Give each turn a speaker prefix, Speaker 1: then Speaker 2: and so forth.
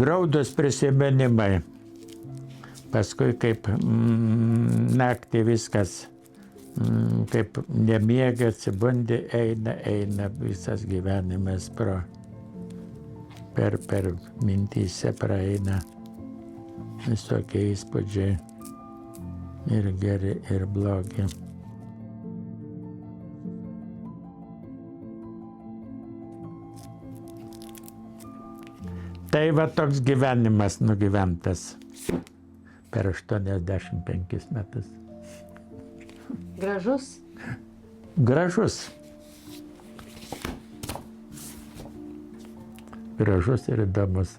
Speaker 1: graudus prisiminimai. Paskui kaip naktį viskas, kaip nemiega, atsibundi, eina visas gyvenimas per mintyse praeina visokie įspūdžiai ir geri, ir blogi. Tai va toks gyvenimas nugyventas per 85 metus.
Speaker 2: Gražus?
Speaker 1: Gražus. Gražus ir įdomus.